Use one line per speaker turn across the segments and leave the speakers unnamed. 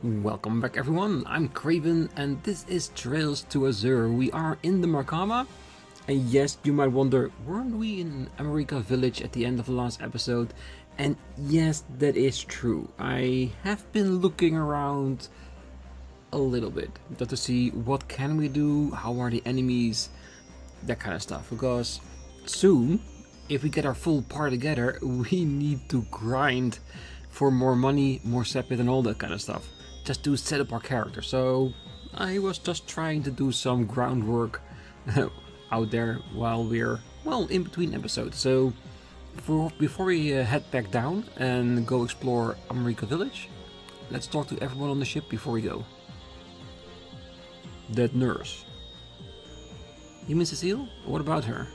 Welcome back everyone, I'm Craven and this is Trails to Azure. We are in the Markama, and yes, you might wonder, weren't we in America Village at the end of the last episode? And yes, that is true. I have been looking around a little bit just to see what can we do, how are the enemies, that kind of stuff, because soon, if we get our full party together, we need to grind for more money, more sepit and all that kind of stuff, just to set up our character. So I was just trying to do some groundwork out there while we're, well, in between episodes. So before we head back down and go explore America Village, let's talk to everyone on the ship before we go. That nurse. You mean Cecile? What about her?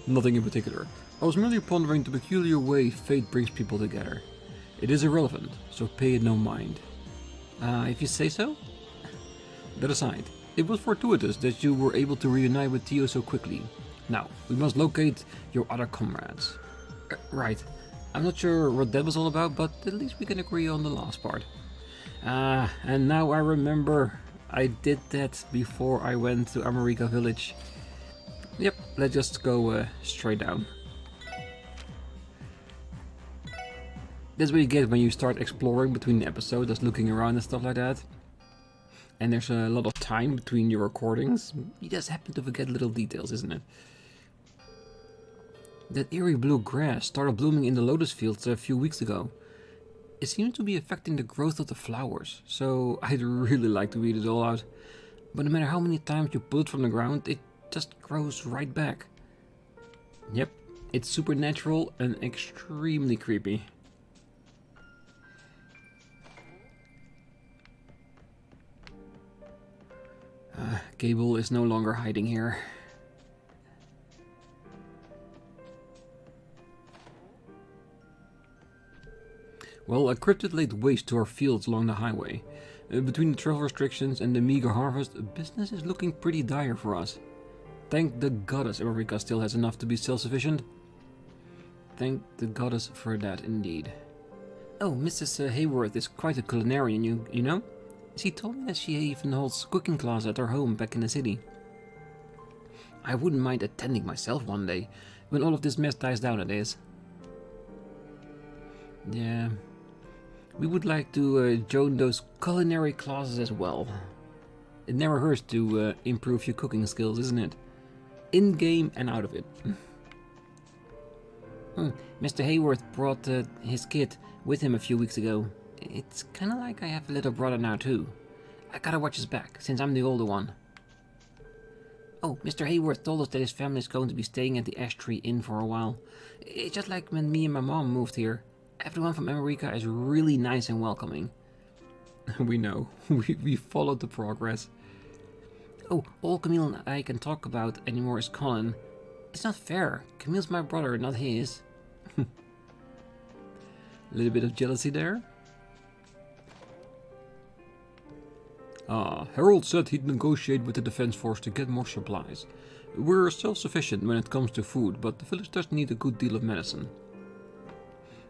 Nothing in particular. I was merely pondering the peculiar way fate brings people together. It is irrelevant, so pay it no mind. If you say so? That aside, it was fortuitous that you were able to reunite with Theo so quickly. Now, we must locate your other comrades. Right. I'm not sure what that was all about, but at least we can agree on the last part. And now I remember I did that before I went to America Village. Yep, let's just go straight down. That's what you get when you start exploring between the episodes, just looking around and stuff like that. And there's a lot of time between your recordings. You just happen to forget little details, isn't it? That eerie blue grass started blooming in the lotus fields a few weeks ago. It seems to be affecting the growth of the flowers, so I'd really like to weed it all out. But no matter how many times you pull it from the ground, it just grows right back. Yep, it's supernatural and extremely creepy. Gable is no longer hiding here. Well, a cryptid laid waste to our fields along the highway. Between the travel restrictions and the meager harvest, business is looking pretty dire for us. Thank the goddess America still has enough to be self-sufficient. Thank the goddess for that indeed. Oh, Mrs. Hayworth is quite a culinarian, you know? She told me that she even holds cooking class at her home back in the city. I wouldn't mind attending myself one day, when all of this mess dies down, it is. Yeah, we would like to join those culinary classes as well. It never hurts to improve your cooking skills, isn't it? In-game and out of it. Mr. Hayworth brought his kid with him a few weeks ago. It's kinda like I have a little brother now too. I gotta watch his back, since I'm the older one. Oh, Mr. Hayworth told us that his family is going to be staying at the Ash Tree Inn for a while. It's just like when me and my mom moved here. Everyone from America is really nice and welcoming. We know. We followed the progress. Oh, all Camille and I can talk about anymore is Colin. It's not fair. Camille's my brother, not his. A little bit of jealousy there. Harold said he'd negotiate with the defense force to get more supplies. We're self-sufficient when it comes to food, but the village does need a good deal of medicine.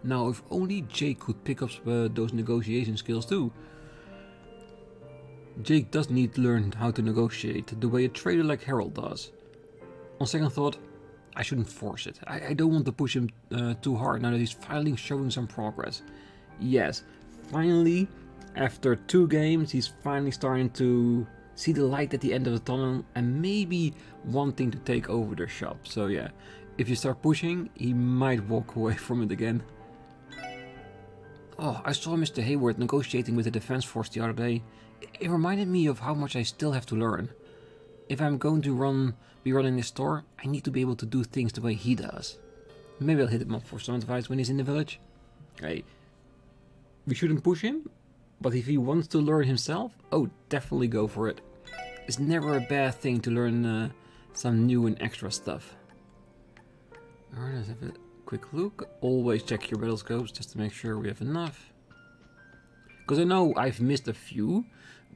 Now, if only Jake could pick up those negotiation skills too. Jake does need to learn how to negotiate the way a trader like Harold does. On second thought, I shouldn't force it. I don't want to push him too hard now that he's finally showing some progress. Yes, finally, after 2 games, he's finally starting to see the light at the end of the tunnel and maybe wanting to take over the shop. So yeah, if you start pushing, he might walk away from it again. Oh, I saw Mr. Hayworth negotiating with the defense force the other day. It reminded me of how much I still have to learn. If I'm going to be running this store, I need to be able to do things the way he does. Maybe I'll hit him up for some advice when he's in the village. Hey, we shouldn't push him, but if he wants to learn himself, oh, definitely go for it. It's never a bad thing to learn some new and extra stuff. Alright, let's have a quick look. Always check your battle scopes just to make sure we have enough. Because I know I've missed a few,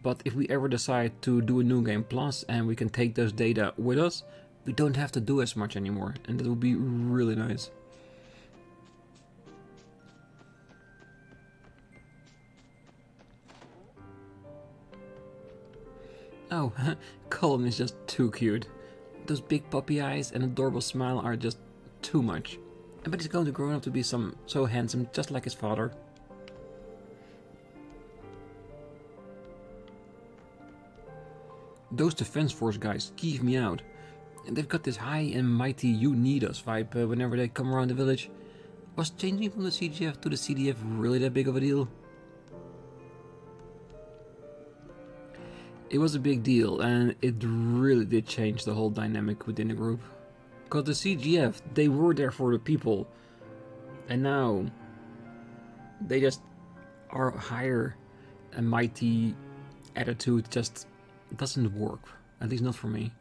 but if we ever decide to do a new game plus and we can take those data with us, we don't have to do as much anymore, and that would be really nice. Oh, Colin is just too cute. Those big puppy eyes and adorable smile are just too much. I bet he's going to grow up to be so handsome, just like his father. Those defense force guys keep me out. And they've got this high and mighty you need us vibe whenever they come around the village. Was changing from the CGF to the CDF really that big of a deal? It was a big deal, and it really did change the whole dynamic within the group. Because the CGF, they were there for the people. And now, they just are higher and mighty attitude just doesn't work. At least not for me.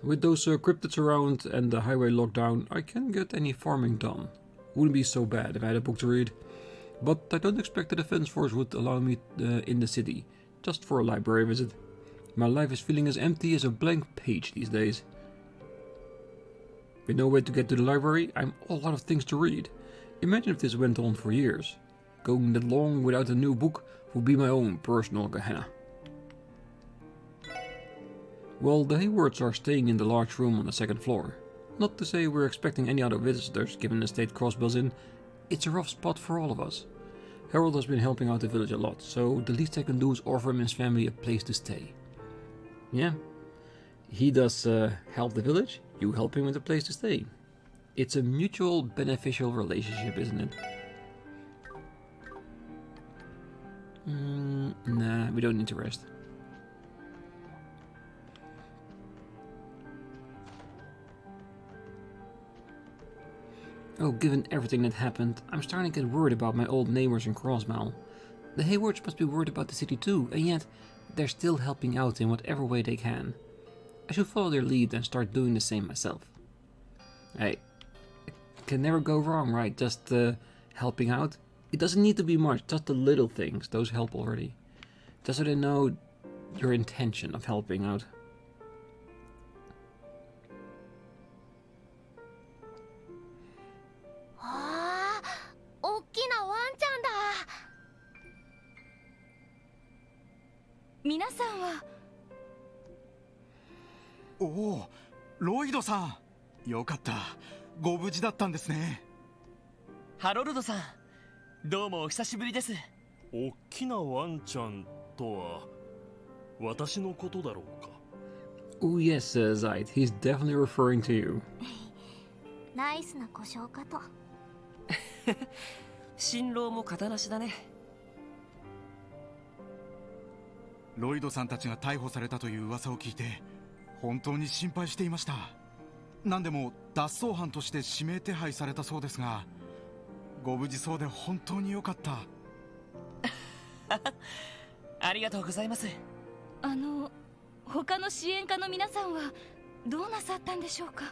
With those cryptids around and the highway locked down, I can't get any farming done. Wouldn't be so bad if I had a book to read. But I don't expect the defense force would allow me in the city, just for a library visit. My life is feeling as empty as a blank page these days. With no way to get to the library, I'm a lot of things to read. Imagine if this went on for years. Going that long without a new book would be my own personal Gehenna. Well, the Haywards are staying in the large room on the second floor. Not to say we're expecting any other visitors given the state Crossbell's in. It's a rough spot for all of us. Harold has been helping out the village a lot, so the least I can do is offer him and his family a place to stay. Yeah, he does help the village, you help him with a place to stay. It's a mutual beneficial relationship, isn't it? Nah, we don't need to rest. Oh, given everything that happened, I'm starting to get worried about my old neighbors in Crossbell. The Haywards must be worried about the city too, and yet they're still helping out in whatever way they can. I should follow their lead and start doing the same myself. Hey, it can never go wrong, right? Just helping out. It doesn't need to be much, just the little things, those help already. Just so they know your intention of helping out.
Oh, Lloyd さん、よかった。ご無事だったんですね。
ハロルドさん、どうもお久しぶりです。
おっきなワンちゃんとは私のことだろうか。
Oh yes, Zaid, he's definitely referring to you.
ナイスな故障かと。
新郎も型なしだね。
ロイドさんたちが逮捕されたという噂を聞いて本当に心配していました。何でも脱走犯として指名手配されたそうですが、ご無事そうで本当によかった。
ありがとうございます。
他の支援家の皆さんはどうなさったんでしょうか。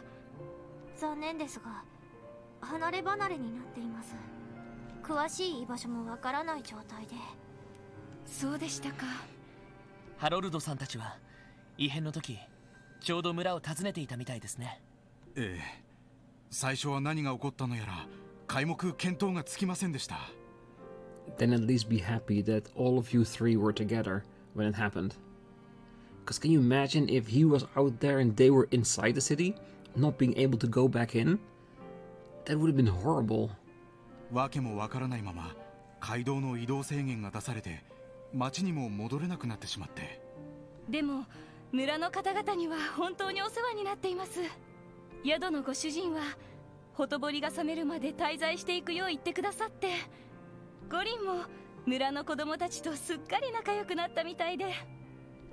残念ですが離れ離れになっています。詳しい居場所もわからない状態で。そうでしたか。
ハロルドさんたちは異変の時ちょうど村を訪ねていたみたいですね。
ええ、最初は何が起こったのやら皆目見当がつきませんでした。
Then at least be happy that all of you three were together when it happened. Because can you imagine if he was out there and they were inside the city, not being able to go back in? That would have been horrible.
わけもわからないまま街道の移動制限が出されて町にも戻れなくなってしまって。
でも村の方々には本当にお世話になっています。宿のご主人はほとぼりが冷めるまで滞在していくよう言ってくださって、ゴリンも村の子供たちとすっかり仲良くなったみたいで。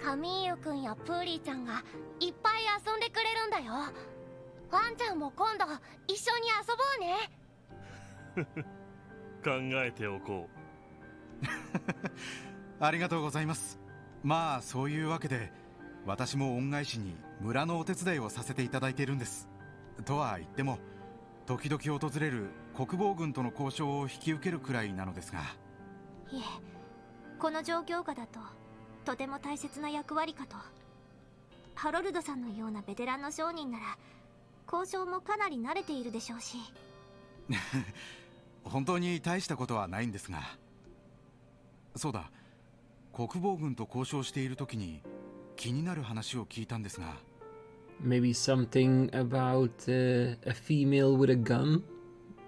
カミーユくんやプーリーちゃんがいっぱい遊んでくれるんだよ。ワンちゃんも今度一緒に遊ぼうね。
考えておこう。
ありがとうございます。まあそういうわけで私も恩返しに村のお手伝いをさせていただいているんです。とは言っても時々訪れる国防軍との交渉を引き受けるくらいなのですが。
いえ、この状況下だととても大切な役割かと。ハロルドさんのようなベテランの商人なら交渉もかなり慣れているでしょうし。
本当に大したことはないんですが。そうだ、国防軍と交渉している時に気になる話を聞いたんですが。
Maybe something about a female with a gun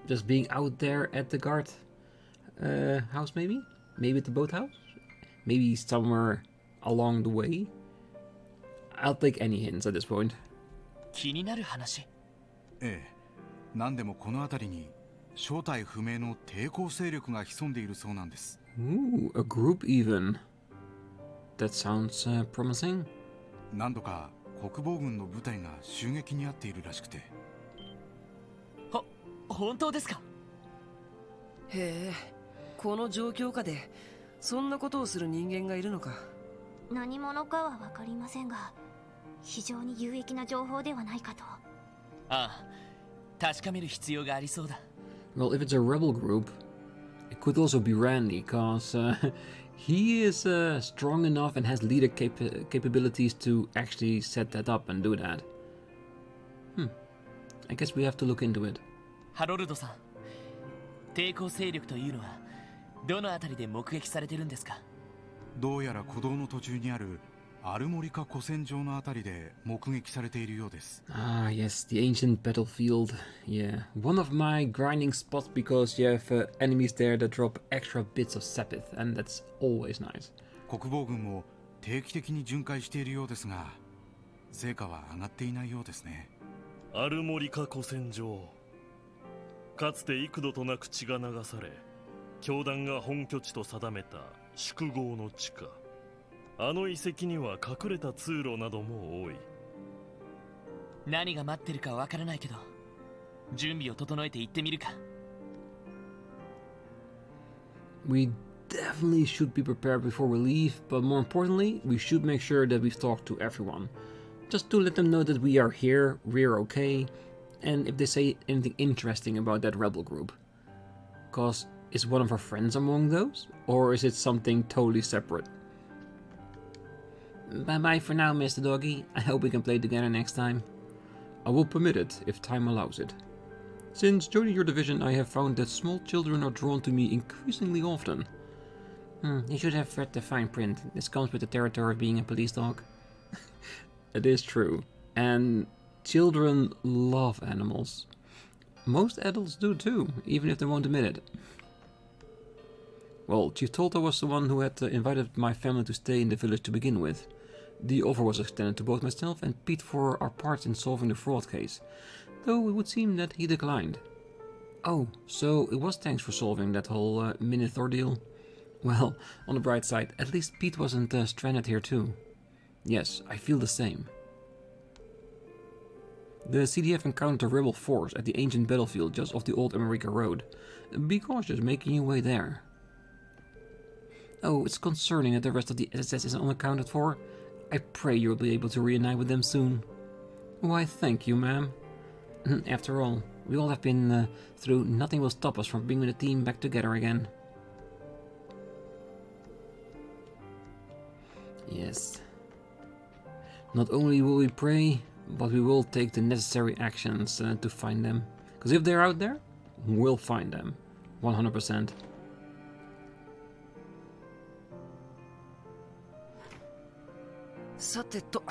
just being out there at the guard house, maybe? Maybe at the boathouse? Maybe somewhere along the way? I'll take any hints at this point.
気になる話。
ええ、何でもこの辺りに正体不明の抵抗勢力が潜んでいるそうなんです。
Ooh, a group even. That sounds promising.
何度か国防軍の部隊が襲撃に遭っているらしくて。
本当ですか？
へえ、この状況下でそんなことをする人間がいるのか。
何者かは分かりませんが、非常に有益な情報ではないかと。
ああ、確かめる必要がありそうだ。
Well, if it's a rebel group, it could also be Randy, cause he is strong enough and has leader capabilities to actually set that up and do that. I guess we have to look into it.
ハロルドさん、抵抗勢力というのはどのあたりで目撃されてるんですか？
どうやら古道の途中にあるアルモリカ古戦場のあたりで目撃されているようです。
Ah, yes, the ancient battlefield. Yeah, one of my grinding spots because you have enemies there that drop extra bits of sapith, and that's always nice.
国防軍も定期的に巡回しているようですが、成果は上がっていないようですね。
アルモリカ古戦場、かつて幾度となく血が流され、教団が本拠地と定めた宿郷の地下。あの遺跡には隠れた通路なども多い。
何が待ってるかわからないけど、準備を整えて行ってみるか。
We definitely should be prepared before we leave, but more importantly, we should make sure that we've talked to everyone. Just to let them know that we are here, we're okay, and if they say anything interesting about that rebel group. Cause is one of our friends among those? Or is it something totally separate? Bye bye for now, Mr. Doggy. I hope we can play together next time. I will permit it, if time allows it. Since joining your division, I have found that small children are drawn to me increasingly often. You should have read the fine print. This comes with the territory of being a police dog. It is true. And children love animals. Most adults do too, even if they won't admit it. Well, Chief Tolta was the one who had invited my family to stay in the village to begin with. The offer was extended to both myself and Pete for our parts in solving the fraud case, though it would seem that he declined. Oh, so it was thanks for solving that whole Minute ordeal? Well, on the bright side, at least Pete wasn't stranded here too. Yes, I feel the same. The CDF encountered a rebel force at the ancient battlefield just off the old America Road. Be cautious making your way there. Oh, it's concerning that the rest of the SSS is unaccounted for. I pray you'll be able to reunite with them soon. Why, thank you, ma'am. After all, we all have been through. Nothing will stop us from bringing the team back together again. Yes. Not only will we pray, but we will take the necessary actions to find them. Because if they're out there, we'll find them. 100%.
さてと、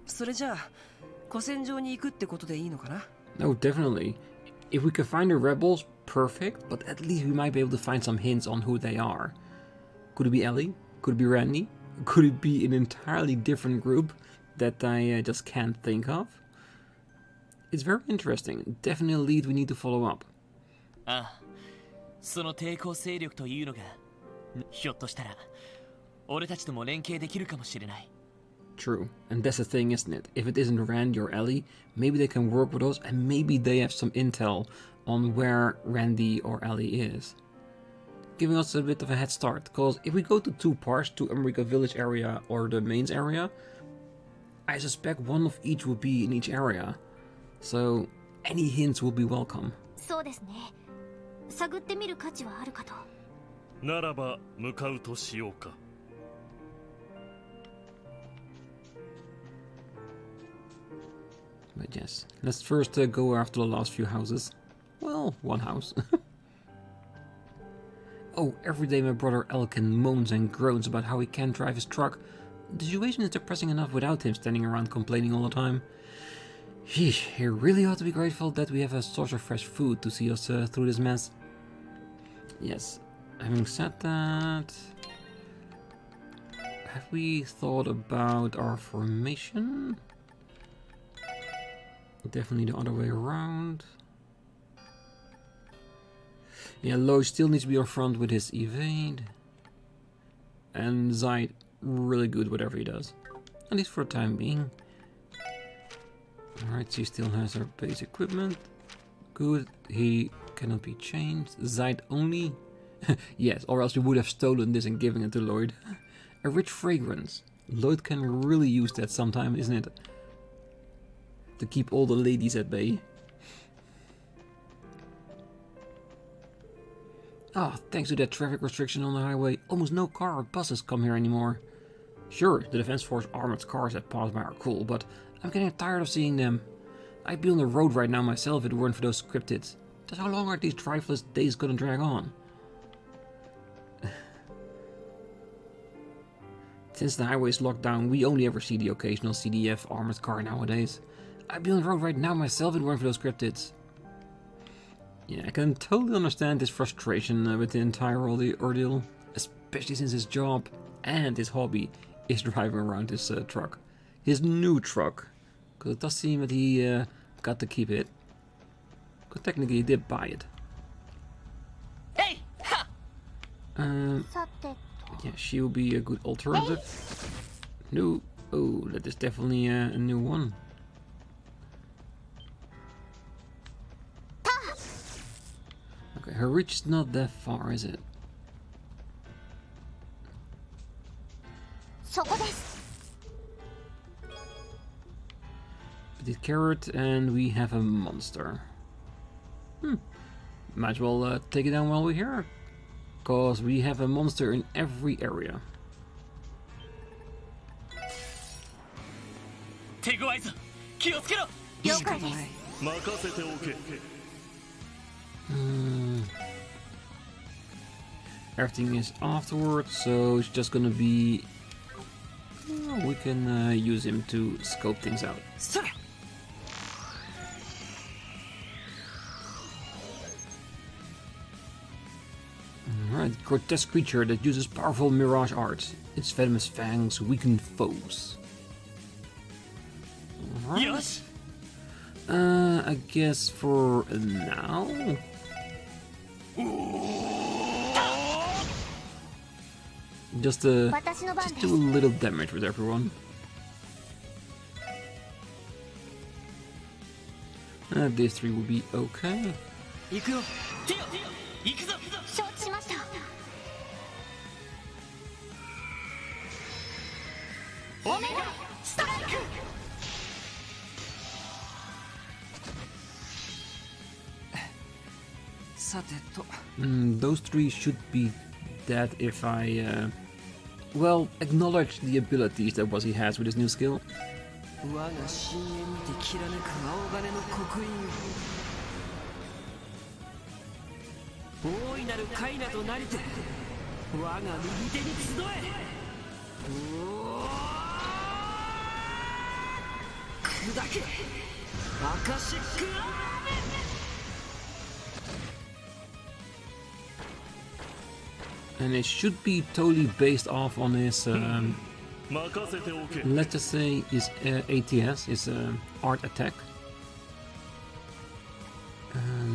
それじゃあ古戦場に行くってことでいいのかな?
No, definitely. If we can find the rebels, perfect, but at least we might be able to find some hints on who they are. Could it be Ellie? Could it be Randy? Could it be an entirely different group that I just can't think of? It's very interesting. Definitely a lead we need to follow up.
ああ、その抵抗勢力というのが、ひょっとしたら俺たちとも連携できるかもしれない。
True, and that's the thing, isn't it? If it isn't Randy or Ellie, maybe they can work with us, and maybe they have some intel on where Randy or Ellie is. Giving us a bit of a head start, because if we go to two parts, to America Village area or the mains area, I suspect one of each will be in each area. So, any hints will be welcome.
そうですね。探ってみる価値はあるかと。
ならば向かうとしようか。
But yes, let's first go after the last few houses. Well, one house. Oh, every day my brother Elkin moans and groans about how he can't drive his truck. The situation is depressing enough without him standing around complaining all the time. He really ought to be grateful that we have a source of fresh food to see us through this mess. Yes, having said that... Have we thought about our formation? Definitely the other way around. Yeah, Lloyd still needs to be on front with his evade. And Zaid really good whatever he does. At least for the time being. Alright, she still has her base equipment. Good, he cannot be changed. Zaid only? Yes, or else we would have stolen this and given it to Lloyd. A rich fragrance. Lloyd can really use that sometime, isn't it? To keep all the ladies at bay. Ah, thanks to that traffic restriction on the highway, almost no car or buses come here anymore. Sure, the Defense Force armored cars that pass by are cool, but I'm getting tired of seeing them. I'd be on the road right now myself if it weren't for those cryptids. Just how long are these driveless days gonna drag on? Since the highway is locked down, we only ever see the occasional CDF armored car nowadays. I'd be on the road right now myself if it weren't for those cryptids. Yeah, I can totally understand his frustration with the entire ordeal, especially since his job and his hobby is driving around his truck. His new truck. Because it does seem that he got to keep it. Because technically he did buy it.
Hey! Ha!
Yeah, she will be a good alternative. No. Oh, that is definitely a new one. Okay, her reach is not that far, is it? Petite carrot, and we have a monster. Might as well take it down while we're here. Because we have a monster in every area. Everything is afterwards, so it's just gonna be... Oh, we can use him to scope things out. Alright, grotesque creature that uses powerful mirage arts. Its venomous fangs weaken foes. Right. I guess for now... Just do a little damage with everyone. These three will be okay. Those three should be dead if I, well, acknowledge the abilities that Wuzzy has with his new skill. And it should be totally based off on his, let's just say, his ATS, his art attack.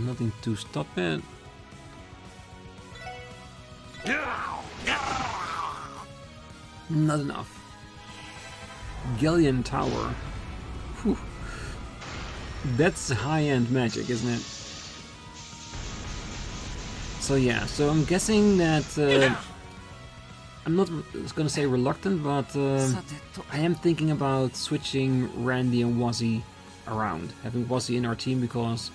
Nothing to stop it. Not enough. Galleon Tower. Whew. That's high-end magic, isn't it? So yeah, so I'm guessing that I'm not gonna say reluctant, but I am thinking about switching Randy and Wuzzy around, having Wuzzy in our team, because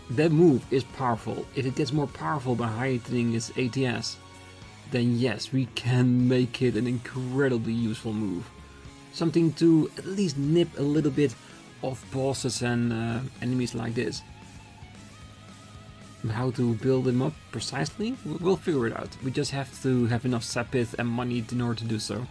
that move is powerful. If it gets more powerful by heightening its ATS, then yes, we can make it an incredibly useful move. Something to at least nip a little bit off bosses and enemies like this. how to build them up precisely, we'll figure it out. We just have to have enough sapith and money in order to do so.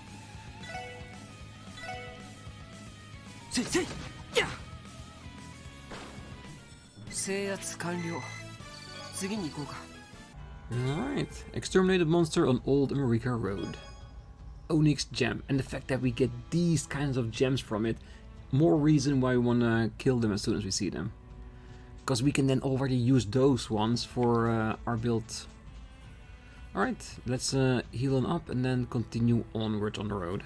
Alright, exterminated monster on Old America Road. Onyx gem, and the fact that we get these kinds of gems from it, more reason why we want to kill them as soon as we see them. Because we can then already use those ones for our build. Alright, let's heal on up and then continue onward on the road.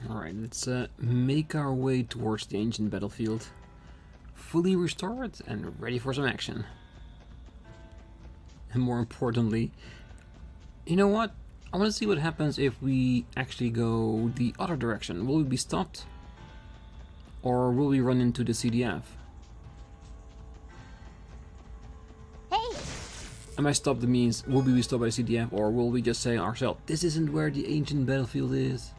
Alright, let's make our way towards the ancient battlefield. Fully restored and ready for some action. And more importantly, you know what? I want to see what happens if we actually go the other direction. Will we be stopped? Or will we run into the CDF?
Hey!
Am I stopped means will we be stopped by the CDF, or will we just say ourselves, this isn't where the ancient battlefield is?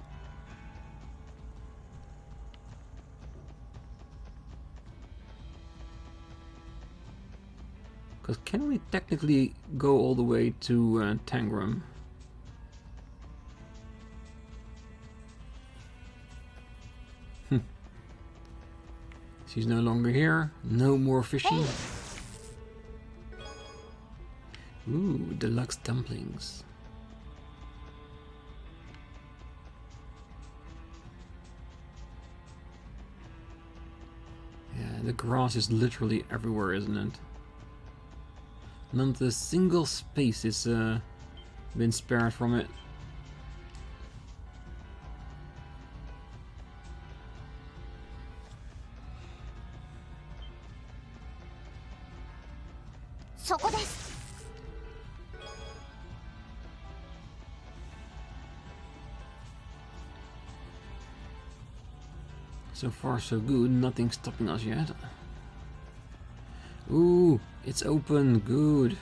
Because can we technically go all the way to Tangram? She's no longer here. No more fishing. Ooh, deluxe dumplings. Yeah, the grass is literally everywhere, isn't it? Not a single space has been spared from it. So far so good, nothing stopping us yet. Ooh, it's open, good.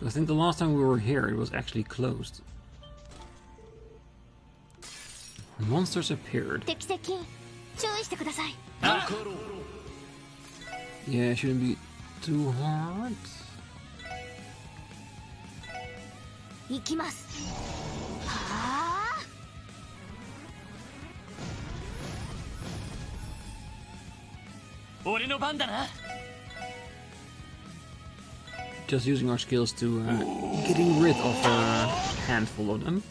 I think the last time we were here it was actually closed. Monsters appeared. Yeah, it shouldn't be too hard. Just using our skills to getting rid of a handful of them.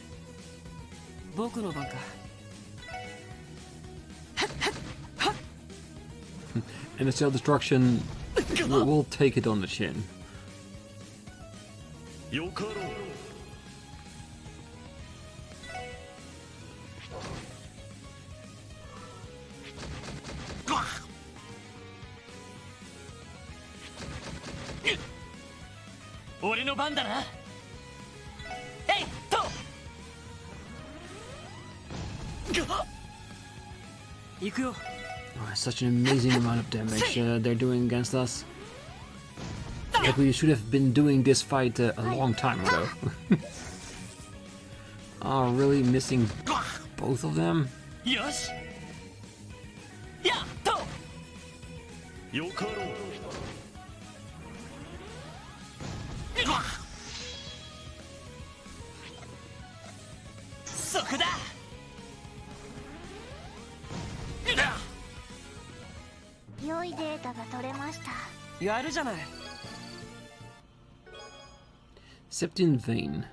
And the self-destruction will take it on the chin. Oh, such an amazing amount of damage they're doing against us. Like we should have been doing this fight a long time ago. Oh, really? Missing both of them? Yes. Yeah. Septine Vein.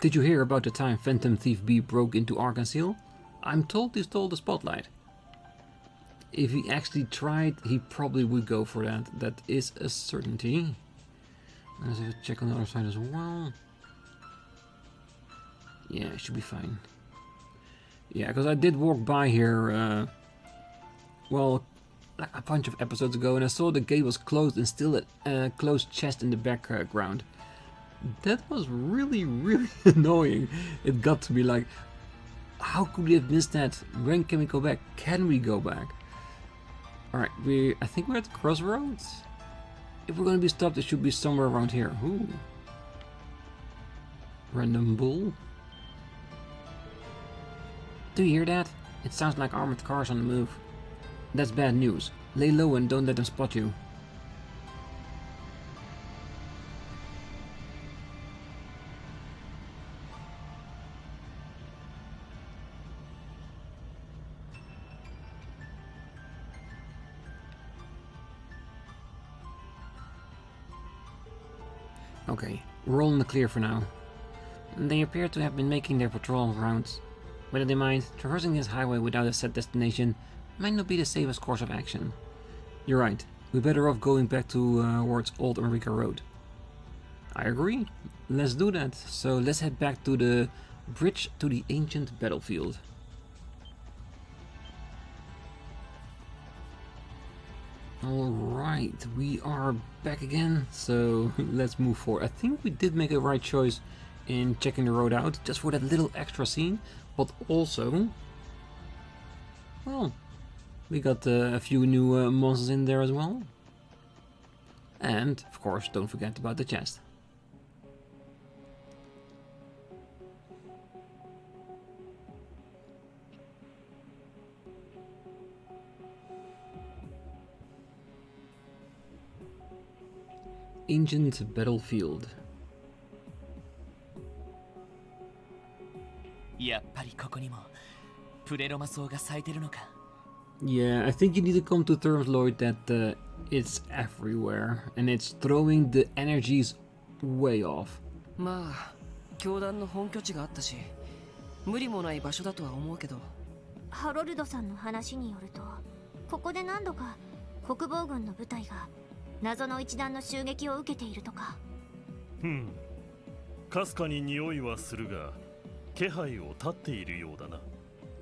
Did you hear about the time Phantom Thief B broke into Arkansas? I'm told he stole the spotlight. If he actually tried, he probably would go for that. That is a certainty. Let's have a check on the other side as well. Yeah, it should be fine. Yeah, because I did walk by here, well, like a bunch of episodes ago, and I saw the gate was closed and still a closed chest in the background. That was really, really annoying. It got to be like, how could we have missed that? When can we go back? Can we go back? Alright, I think we're at the crossroads. If we're going to be stopped, it should be somewhere around here. Ooh. Random bull. Do you hear that? It sounds like armored cars on the move. That's bad news. Lay low and don't let them spot you. Okay, we're all in the clear for now. They appear to have been making their patrol rounds. Whether they mind, traversing this highway without a set destination might not be the safest course of action. You're right, we're better off going back towards Old America Road. I agree, let's do that. So let's head back to the bridge to the ancient battlefield. Alright, we are back again, so let's move forward. I think we did make a right choice in checking the road out, just for that little extra scene, but also, well, we got a few new monsters in there as well. And, of course, don't forget about the chest. Ancient battlefield.
やっぱりここにもプレロマ草が咲いてるのか。
Yeah, I think you need to come to terms, Lloyd, that it's everywhere and it's throwing the energies way off.
まあ教団の本拠地があったし無理もない場所だとは思うけど。
ハロルドさんの話によると、ここで何度か国防軍の部隊が謎の一団の襲撃を受けているとか。
かすかに匂いはするが気配を立っているようだな。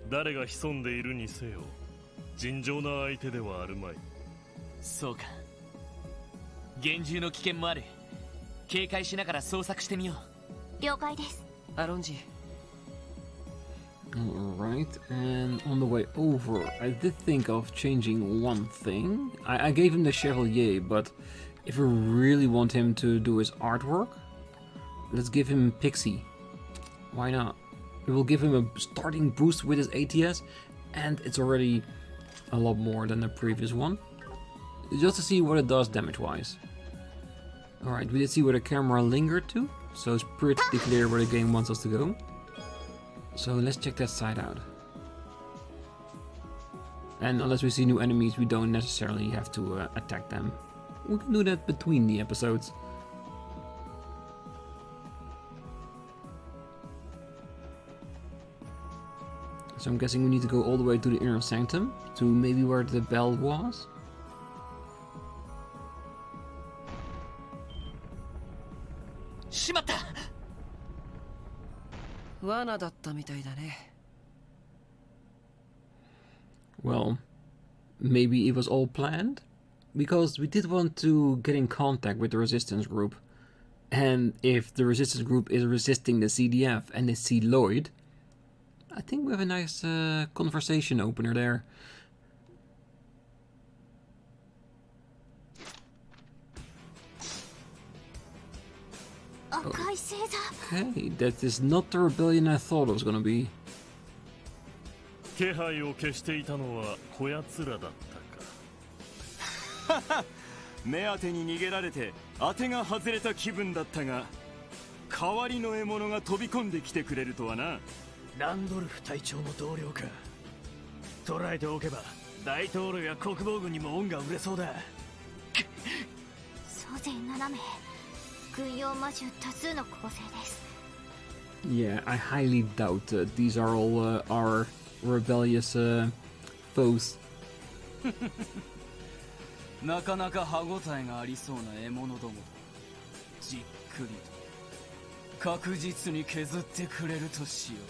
誰が潜んでいるにせよ尋常な相手ではあるまい。
そうか。厳重の危険もある。警戒しながら捜索してみよう。
了解です。
アロンジ。
Alright, and on the way over, I did think of changing one thing. I gave him the Chevalier, but if we really want him to do his artwork, let's give him Pixie. Why not? It will give him a starting boost with his ATS, and it's already a lot more than the previous one. Just to see what it does damage-wise. Alright, we did see where the camera lingered to, so it's pretty clear where the game wants us to go. So let's check that side out. And unless we see new enemies, we don't necessarily have to attack them. We can do that between the episodes. So I'm guessing we need to go all the way to the inner sanctum, to maybe where the bell was.
Shimata!
罠だったみたいだね。
Well, maybe it was all planned? Because we did want to get in contact with the resistance group. And if the resistance group is resisting the CDF and they see Lloyd, I think we have a nice conversation opener there. Okay, that is not the rebellion I thought it was gonna be.
気配を消していたのはこやつらだったか。
目当てに逃げられて当てが外れた気分だったが、代わりの獲物が飛び込んできてくれるとはな。
ランドルフ隊長の同僚か。捕らえておけば大統領や国防軍にも恩が売れそうだ。
総勢7名、軍用魔獣多数の構成です。
Yeah, I highly doubt these are all our rebellious foes.
なかなか歯ごたえがありそうな獲物どもだ。じっくりと確実に削ってくれるとしよう。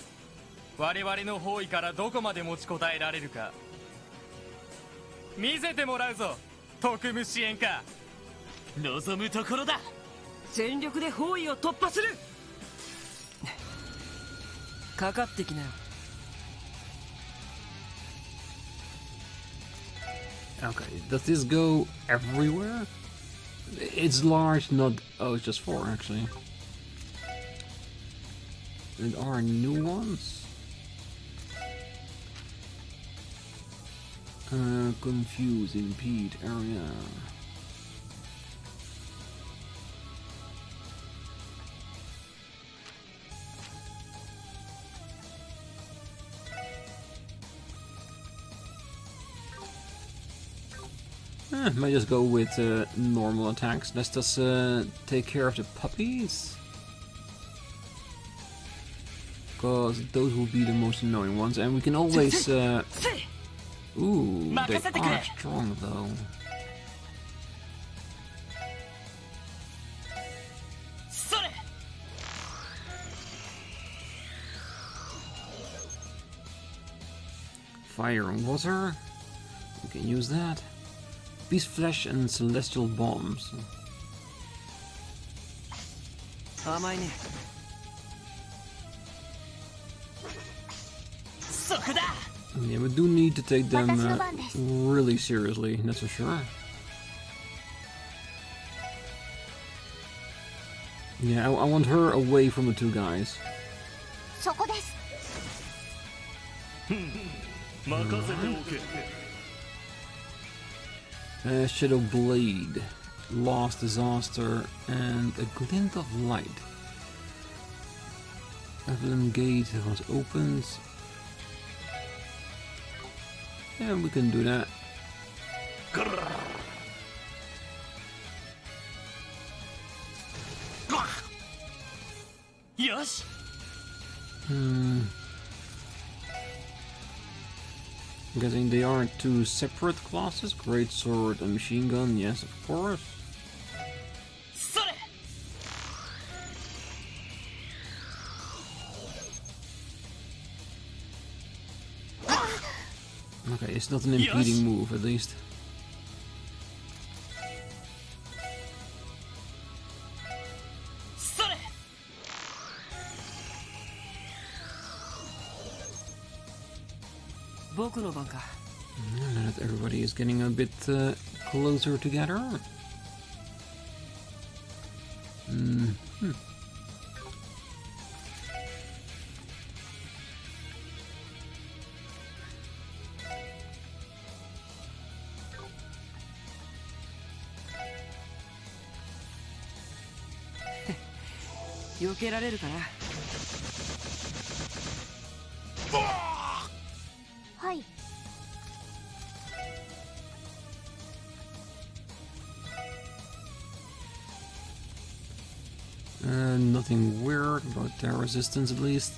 我々の包囲からどこまで持ちこたえられるか見せてもらうぞ、特務支援課。
望むところだ。
全力で包囲を突破する。かかってきなよ。
Okay, does this go everywhere? It's large, not... Oh, it's just 4 actually. And are new ones? Confuse, impede, area. Might just go with normal attacks. Let's just take care of the puppies. Because those will be the most annoying ones. And we can always... ooh, they are strong though. Fire and water. We can use that. Beast flesh and celestial bombs. Yeah, we do need to take them really seriously, that's for sure. Yeah, I want her away from the two guys. Shadow Blade, Lost Disaster, and a Glint of Light. Evelyn Gate was opened. Yeah, we can do that.
Yes.
I'm guessing they are two separate classes. Great sword and machine gun, yes, of course. Okay, it's not an impeding move, at least.
Now
that everybody is getting a bit closer together. Nothing weird about their resistance, at least.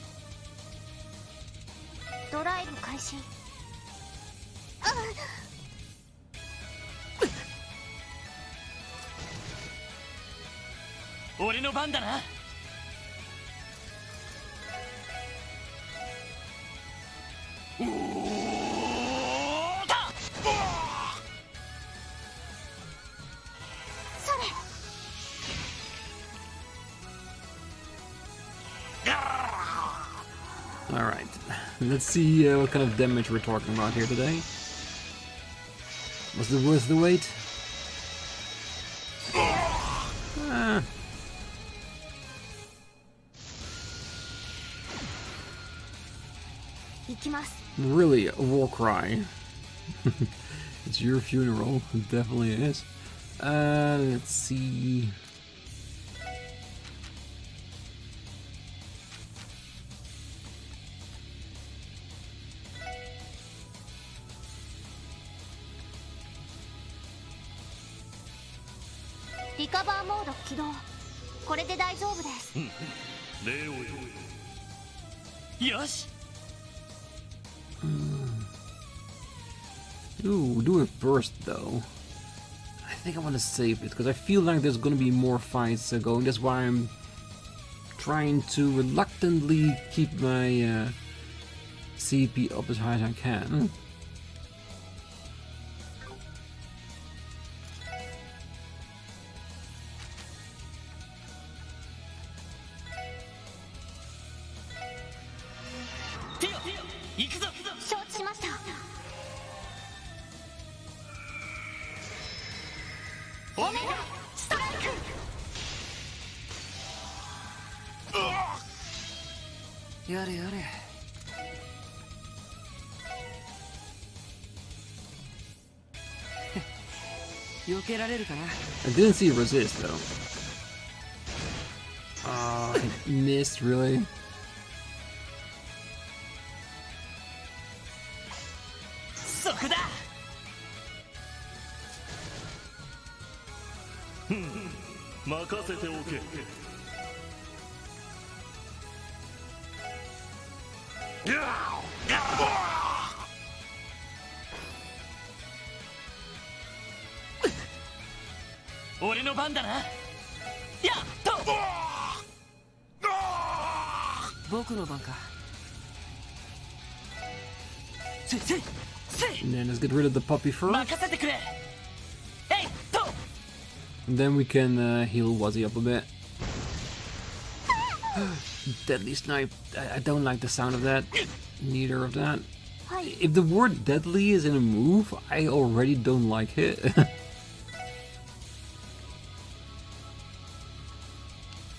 Alright, let's see what kind of damage we're talking about here today. Was it worth the wait? Really, a war cry. It's your funeral, it definitely is. Let's see. Ooh, do a burst though. I think I want to save it because I feel like there's gonna be more fights going. That's why I'm trying to reluctantly keep my CP up as high as I can.
避けられるかな。
I didn't see resist though. It missed really.
そこだ。
任せておけ。
俺の番だな。やっと。
僕の番か。
せいせいせい。
And then let's get rid of the puppy first.
任せてくれ。えいっと。
And then we can heal Wazzy up a bit. Deadly snipe. I don't like the sound of that. Neither of that. If the word deadly is in a move, I already don't like it.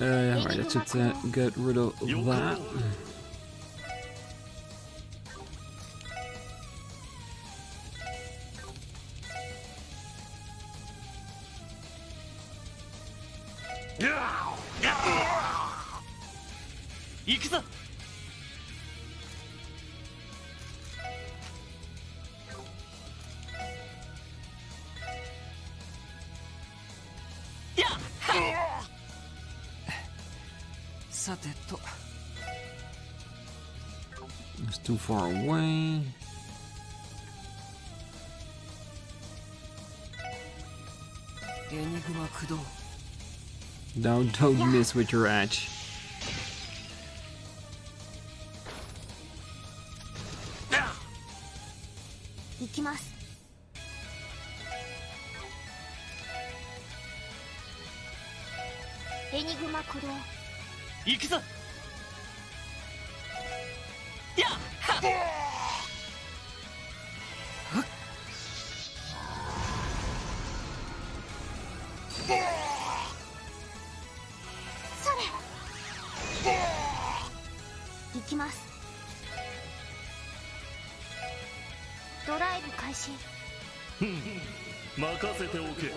Alright, that should get rid of that.
Yeah! 行くぞ。やっ。
さてと。
It's too far away.
Enigma Kudo.
Don't miss with your edge.
Enigma Kudo.
行くぞ。やっ。
行きます。ドライブ開始。
任せておけ。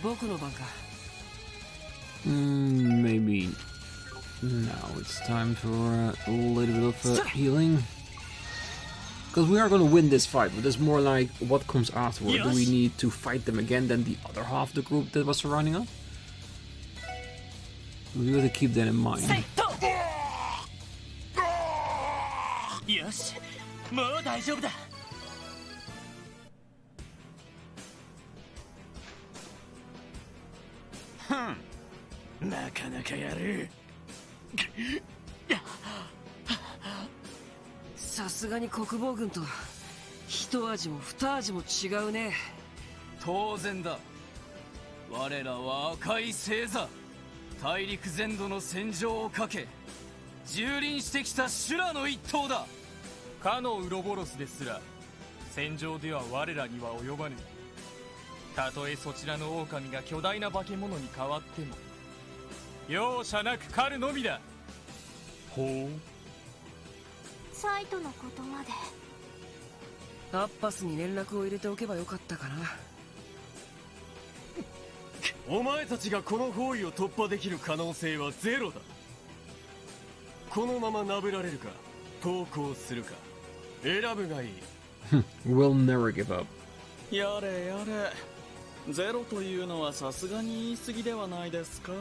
僕の番か。
Maybe now it's time for a little bit of healing. Because we are going to win this fight, but it's more like what comes afterward. Do we need to fight them again than the other half of the group that was surrounding us? We have to keep that in mind.
よし、もう大丈夫だ。
なかなかやる。
さすがに国防軍と一味も二味も違うね。
当然だ。我らは赤い星座、大陸全土の戦場をかけ蹂躙してきた修羅の一党だ。
かのウロボロスですら戦場では我らには及ばぬ。たとえそちらの狼が巨大な化け物に変わっても容赦なく狩るのみだ。
ほう。
サイトのことまで。
アッパスに連絡を入れておけばよかったかな。
お前たちがこの包囲を突破できる可能性はゼロだ。このままなぶられるか投降するか選ぶがいい。
We'll never give up.
やれやれ、ゼロというのはさすがに言い過ぎではないですか？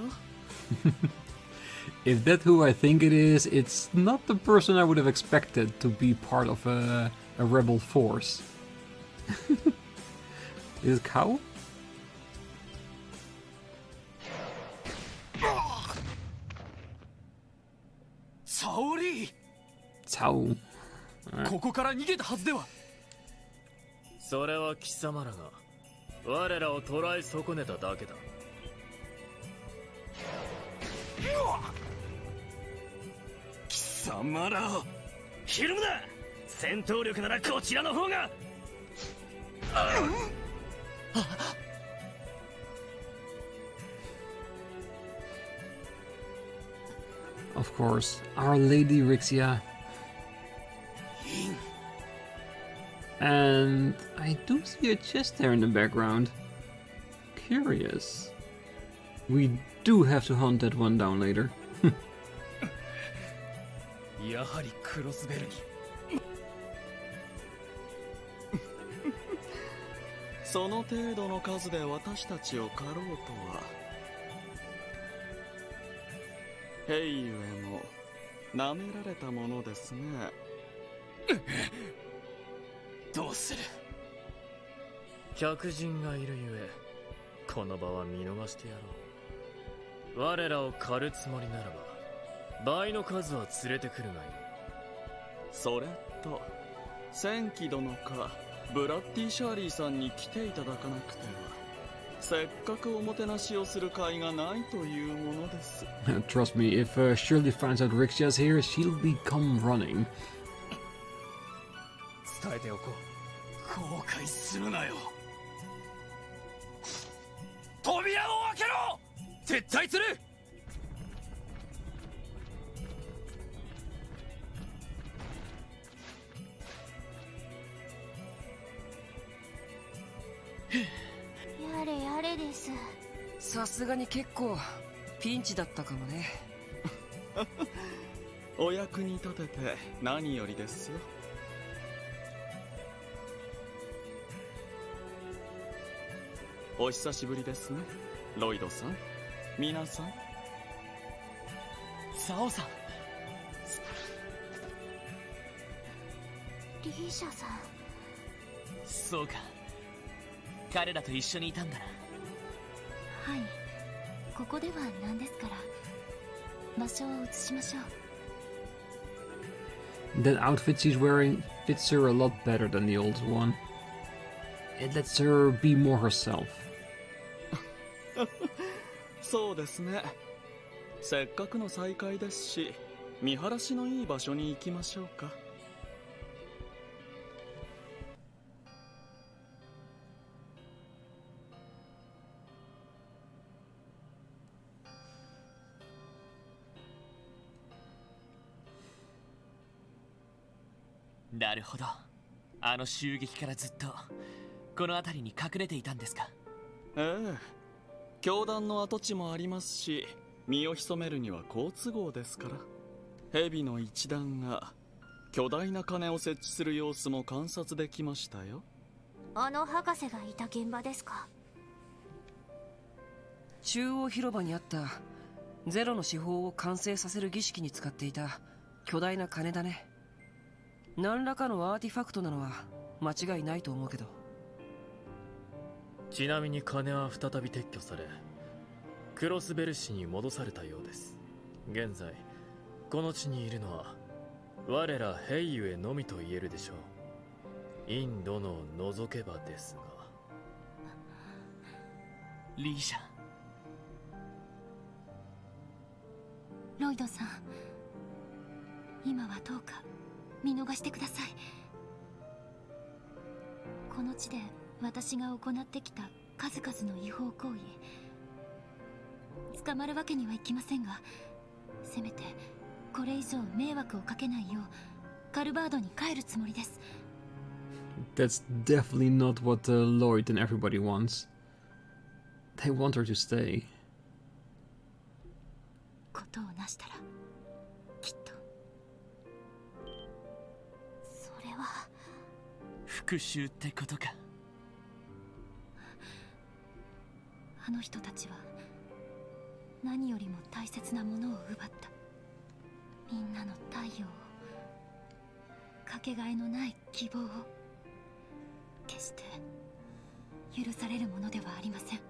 If that's who I think it is, it's not the person I would have expected to be part of a rebel force. Is it Cow?
Saori!
Cao.
ここから逃げたはずでは。
それは貴様らが我らを捕らえ損ねただけだ。
貴様らひるむな。戦闘力ならこちらの方が。
Of course, Our Lady Rixia. And I do see a chest there in the background. Curious. We do have to hunt that one down later.
やはりクロスベルに
その程度の数で私たちを狩ろうとは。兵ゆえも舐められたものですね。
どうする。客人がいるゆえこの場は見逃してやろう。我らを狩るつもりならば倍の数は連れてくるがいい。
それと戦記殿かブラッディ・シャーリーさんに来ていただかなくてはせっかくおもてなしをする会がないというものです。
Trust me, if Shirley finds out Rixia's here, she'll become running.
伝えておこう。後悔するなよ。扉を開けろ。撤退する。
やれやれです。
さすがに結構ピンチだったかもね。
お役に立てて何よりですよ。お久しぶりですね、ロイドさん。皆さん。
サオさん。
リーシャさん。
そうか。彼らと一緒にいたんだな。
はい、ここでは何ですから場所を移しましょう。
That outfit she's wearing fits her a lot better than the old one. It lets her be more herself.
そうですね。せっかくの再会ですし、見晴らしのいい場所に行きましょうか。
なるほど。あの襲撃からずっとこの辺りに隠れていたんですか。
ええ。教団の跡地もありますし、身を潜めるには好都合ですから。蛇の一団が巨大な鐘を設置する様子も観察できましたよ。
あの博士がいた現場ですか。
中央広場にあったゼロの手法を完成させる儀式に使っていた巨大な鐘だね。何らかのアーティファクトなのは間違いないと思うけど。
ちなみに鐘は再び撤去されクロスベル市に戻されたようです。現在この地にいるのは我ら兵ゆえのみと言えるでしょう。インドのを除けばですが。
リーシャ。
ロイドさん、今はどうか見逃してください。この地で私が行ってきた数々の違法行為、捕まるわけにはいきませんが、せめてこれ以上迷惑をかけないようカルバードに帰るつもりです。
That's definitely not what Lloyd and everybody wants. They want her to stay.
ことをなしたらきっと。
それは
復讐ってことか。
あの人たちは何よりも大切なものを奪った。みんなの太陽を、かけがえのない希望を。決して許されるものではありません。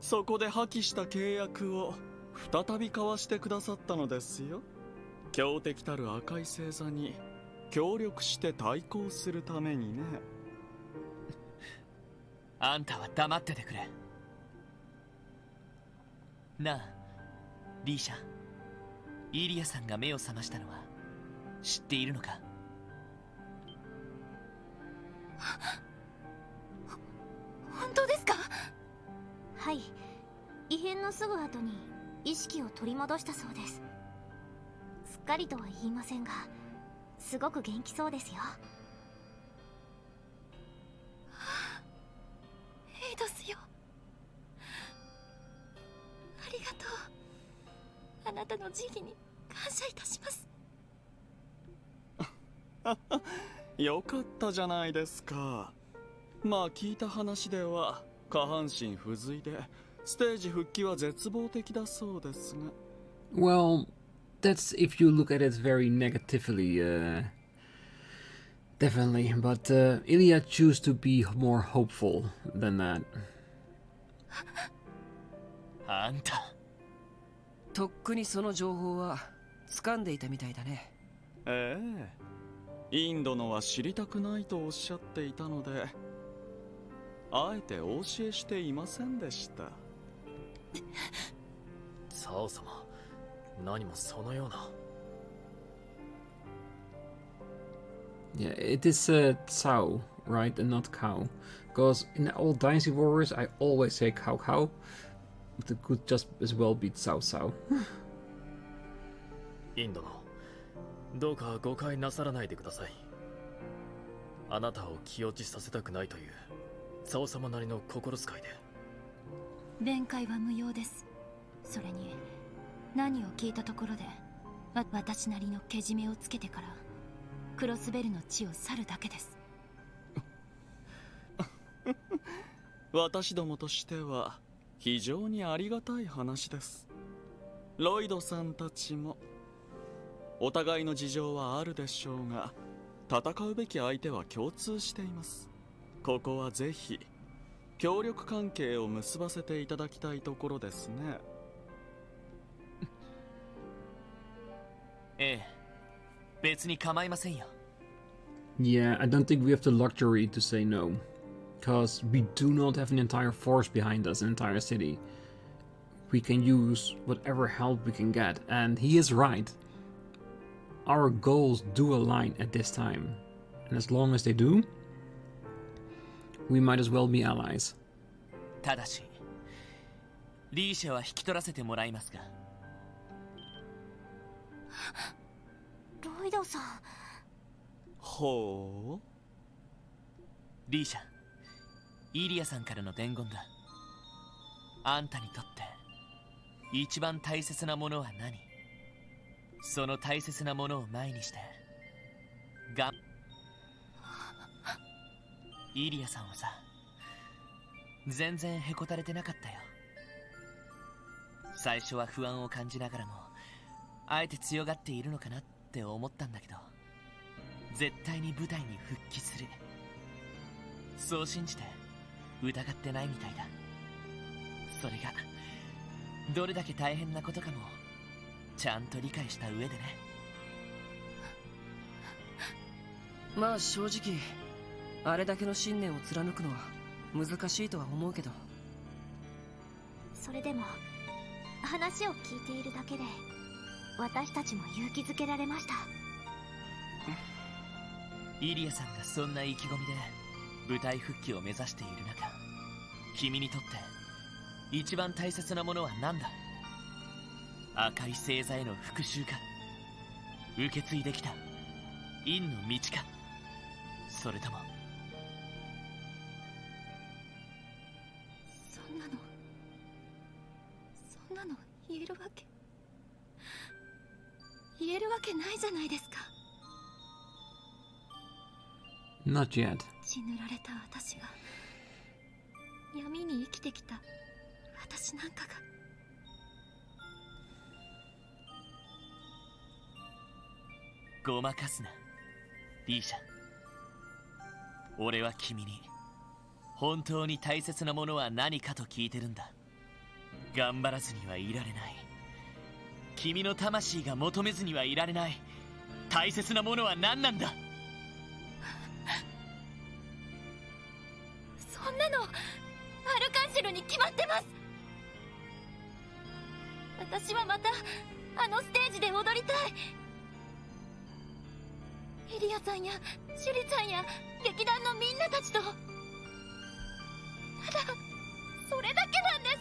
そこで破棄した契約を再び交わしてくださったのですよ。強敵たる赤い星座に協力して対抗するためにね。
あんたは黙っててくれ。なあ、リーシャ。イリアさんが目を覚ましたのは知っているのか。
本当ですか。はい、異変のすぐ後に意識を取り戻したそうです。すっかりとは言いませんが、すごく元気そうですよ。
エイドスよ、ありがとう。あなたの慈悲に感謝いたします。
よかったじゃないですか。まあ聞いた話では下半身不随でステージ復帰は絶望的だそうですが。
Well, that's if you look at it very negatively, definitely. But Ilya choose to be more hopeful than that.
あんた。
とっくにその情報は掴んでいたみたいだね。
ええ、インドのは知りたくないとおっしゃっていたので、あえてお教えしていませんでした。
サオ様、何もそのような。
Yeah, it is Cao, right, and not cow. Because in the old Dynasty Warriors, I always say cow cow, but it could just as well be Cao Cao.
インドの、どうか誤解なさらないでください。あなたを気落ちさせたくないというサオ様なりの心遣いで。
弁解は無用です。それに何を聞いたところで私なりのけじめをつけてからクロスベルの地を去るだけです。
私どもとしては非常にありがたい話です。ロイドさんたちもお互いの事情はあるでしょうが、戦うべき相手は共通しています。ここはぜひ協力関係を結ばせていただきたいところですね。
ええ、別に構いませんよ。
Yeah, I don't think we have the luxury to say no. Because we do not have an entire force behind us, an entire city. We can use whatever help we can get, and he is right. Our goals do align at this time. And as long as they do, we might as well be allies.
ただし、リーシャは引き取らせてもらいますが。
ロイドさん。
ほう。
リーシャ、イリアさんからの伝言だ。あんたにとって一番大切なものは何？その大切なものを前にしてイリアさんはさ、全然へこたれてなかったよ。最初は不安を感じながらも、あえて強がっているのかなって思ったんだけど、絶対に舞台に復帰する、そう信じて疑ってないみたいだ。それがどれだけ大変なことかもちゃんと理解した上でね。
まあ正直あれだけの信念を貫くのは難しいとは思うけど。
それでも話を聞いているだけで私たちも勇気づけられました。
イリアさんがそんな意気込みで舞台復帰を目指している中、君にとって一番大切なものは何だ？赤い星座への復讐か、受け継いできた陰の道か、それとも
そんなの言えるわけないじゃないですか。
Not yet.
血塗られた私が、闇に生きてきた私なんかが。
ごまかすな、リーシャ。俺は君に本当に大切なものは何かと聞いてるんだ。頑張らずにはいられない、君の魂が求めずにはいられない大切なものは何なんだ？
そんなのアルカンシルに決まってます。私はまたあのステージで踊りたい。イリアさんやシュリちゃんや劇団のみんなたちと。ただそれだけなんです。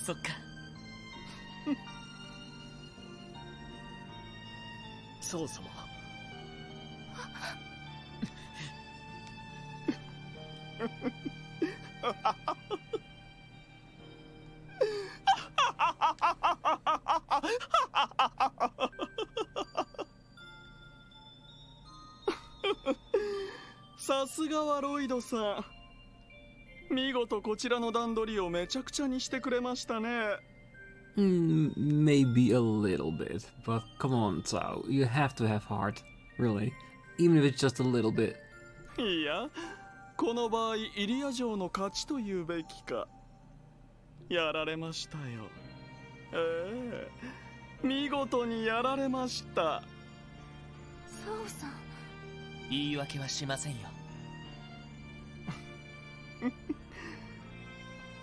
そっか。
そう様。
さすがはロイドさん。見事こちらの段取りをめちゃくちゃにしてくれましたね。
Maybe a little bit, but come on, Tao. You have to have heart, really. Even if it's just a little bit.
いや、この場合イリア城の勝ちと言うべきか。やられましたよ。見事にやられました。
サオさん。
言い訳はしませんよ。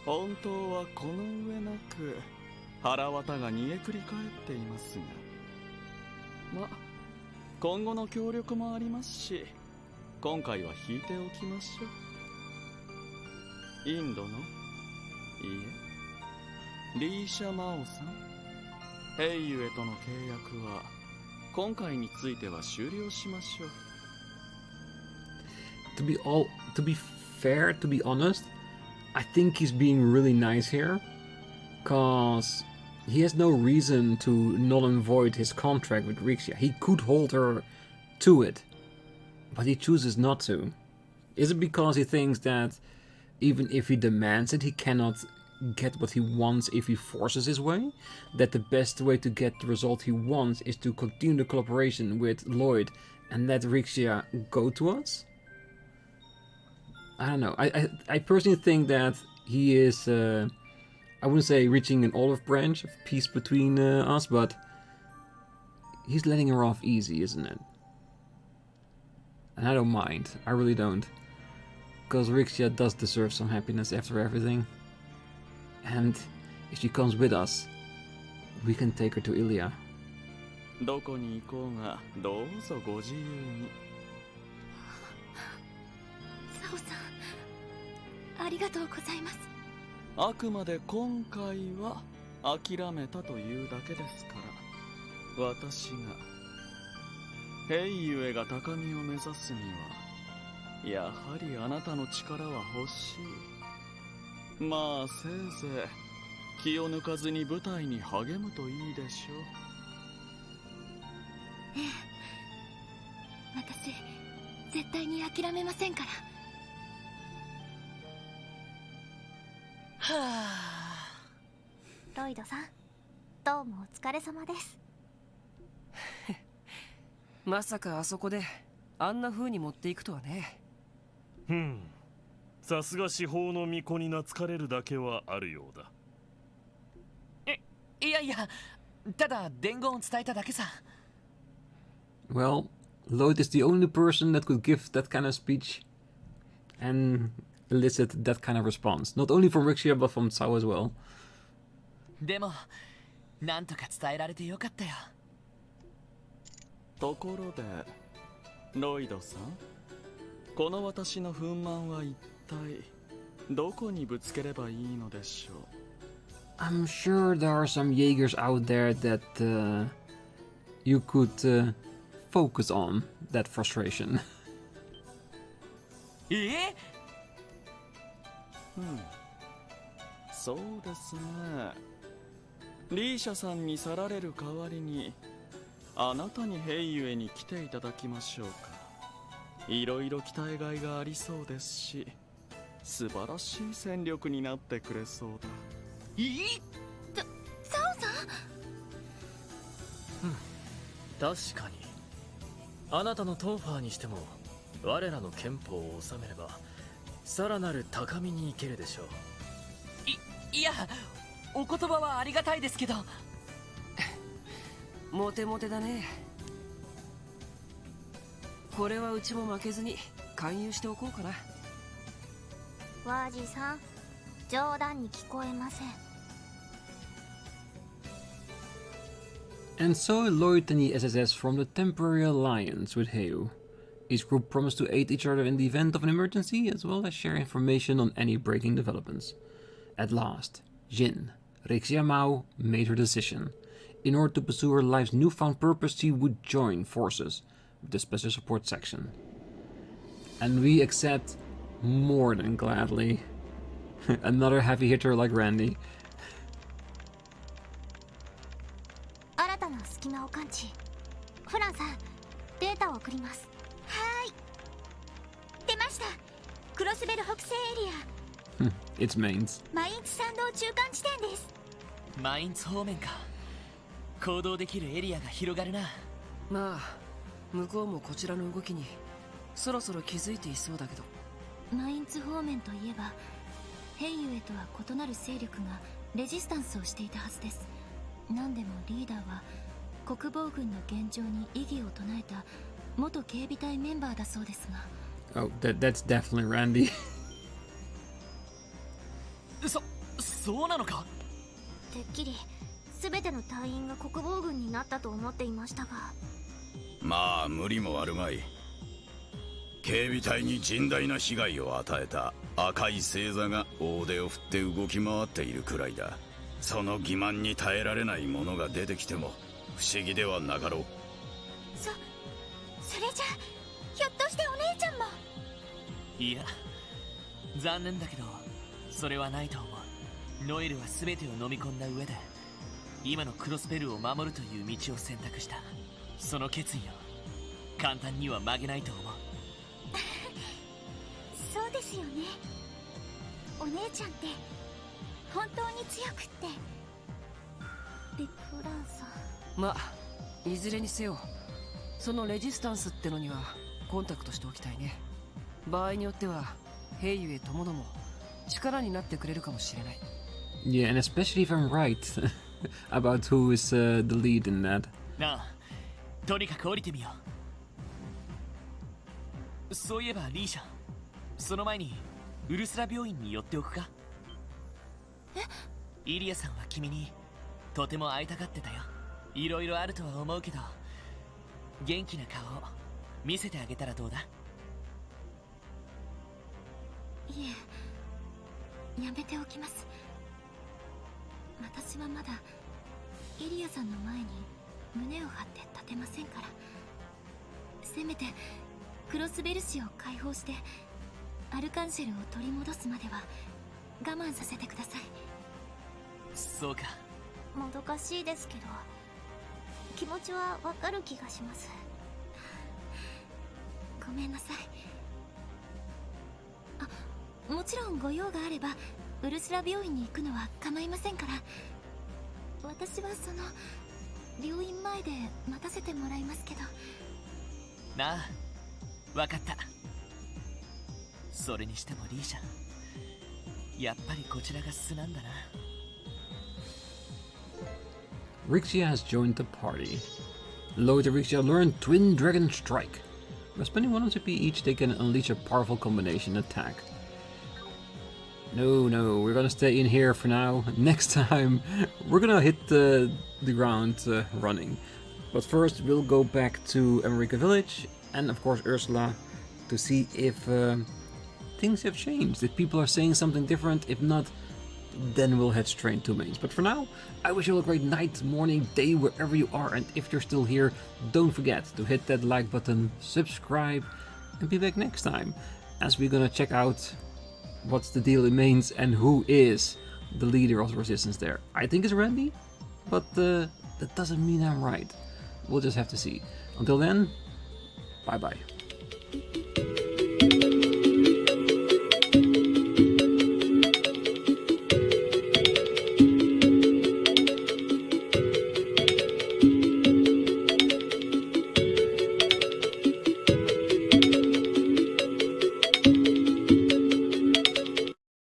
本当はこの上なく腹渡が煮えくり返っていますが、ま、今後の協力もありますし、今回は引いておきましょう。インドの、いいえ、リーシャ・マオさん、ヘイユエとの契約は今回については終了しましょう。
To be fair, to be honest, I think he's being really nice here, cause he has no reason to null and void his contract with Rixia. He could hold her to it, but he chooses not to. Is it because he thinks that even if he demands it, he cannot get what he wants if he forces his way? That the best way to get the result he wants is to continue the collaboration with Lloyd and let Rixia go to us? I don't know. I personally think that he is, I wouldn't say reaching an olive branch of peace between us, but he's letting her off easy, isn't it? And I don't mind. I really don't. Because Rixia does deserve some happiness after everything. And if she comes with us, we can take her to Ilya.
どこに行こうがどうぞご自由に。
サオさん、ありがとうございます。
あくまで今回は諦めたというだけですから、私がヘイユエが高みを目指すにはやはりあなたの力は欲しい。まあせいぜい気を抜かずに舞台に励むといいでしょう。
ええ、私絶対に諦めませんから。
はあ。
ロイドさん、どうもお疲れ様です。
まさかあそこであんな風に持っていくとはね。
さすが司法の巫女に懐かれるだけはあるようだ。
いやいや、ただ伝言を伝えただけさ。
Well, Lloyd is the only person that could give that kind of speech and elicit that kind of response. Not only from Rixia, but from Tsao as well.
でも、なんとか伝えられてよかったよ。
ところで、ロイドさん、この私の憤懣は一体どこにぶつければいいのでしょう。
I'm sure there are some Jaegers out there that you could focus on that frustration.
そうですね。リーシャさんに去られる代わりにあなたにヘイユエに来ていただきましょうか。いろいろ期待外がありそうですし、素晴らしい戦力になってくれそうだ。
サオさん。
確かにあなたのトンファーにしても我らの憲法を収めればさらなる高みに行けるでしょう。
いや、お言葉はありがたいですけど。
モテモテだね。これはうちも負けずに勧誘しておこうかな。
ワージさん、冗談に聞こえません。
And so Lloyd and the SSS formed a temporary alliance with Heu. Each group promised to aid each other in the event of an emergency, as well as share information on any breaking developments. At last, Jin, Rexia Mao made her decision. In order to pursue her life's newfound purpose, she would join forces with the Special Support Section. And we accept more than gladly. Another heavy hitter like Randy.
新たな隙間を感知。フランさん、データを送ります。はーい。出ました。クロスベル北西エリア。
It's mains.
マインツ参道中間地点です。
マインツ方面か。行動できるエリアが広がるな。
まあ向こうもこちらの動きにそろそろ気づいていそうだけど。
マインツ方面といえばヘイユエとは異なる勢力がレジスタンスをしていたはずです。何でもリーダーは国防軍の現状に異議を唱えた元警備隊メンバーだそうですが。
Oh, that's definitely Randy.
そうなのか。
てっきり全ての隊員が国防軍になったと思っていましたが。
まあ無理もあるまい。警備隊に甚大な被害を与えた赤い星座が大手を振って動き回っているくらいだ。その欺瞞に耐えられないものが出てきても不思議ではなかろう。
それじゃひょっとしてお姉ちゃんも。
いや残念だけどそれはないと思う。ノエルは全てを飲み込んだ上で今のクロスベルを守るという道を選択した。その決意を簡単には曲げないと思う。
そうですよね。お姉ちゃんって本当に強くって。でフランさん、
まあいずれにせよそのレジスタンスってのにはコンタクトしておきたいね。場合によってはヘイユエともども力になってくれるかもしれない。
Yeah, and especially if I'm right about who is the lead in that.
なあ、とにかく降りてみよう。そういえばリーシャ、その前にウルスラ病院に寄っておくか。イリアさんは君にとても会いたがってたよ。いろいろあるとは思うけど元気な顔を見せてあげたらどうだ。
いえ、やめておきます。私はまだイリアさんの前に胸を張って立てませんから。せめてクロスベル市を解放してアルカンシェルを取り戻すまでは我慢させてください。
そうか。
もどかしいですけど気持ちはわかる気がします。ごめんなさい。もちろんご用があればウルスラ病院に行くのは構いませんから。私はその病院前で待たせてもらいますけど。
なあ、わかった。それにしてもリーシャ、やっぱりこちらが素なんだな。
Rixia has joined the party. Lloyd and Rixia learn Twin Dragon Strike. By spending 1 CP each, they can unleash a powerful combination attack. No, we're gonna stay in here for now. Next time, we're gonna hit the ground running. But first, we'll go back to America Village and, of course, Ursula to see if things have changed. If people are saying something different. If not, then we'll head straight to mains. But for now, I wish you all a great night, morning, day, wherever you are. And if you're still here, don't forget to hit that like button, subscribe, and be back next time as we're gonna check out what's the deal in mains and who is the leader of the resistance there. I think it's Randy, but that doesn't mean I'm right. We'll just have to see. Until then, bye bye.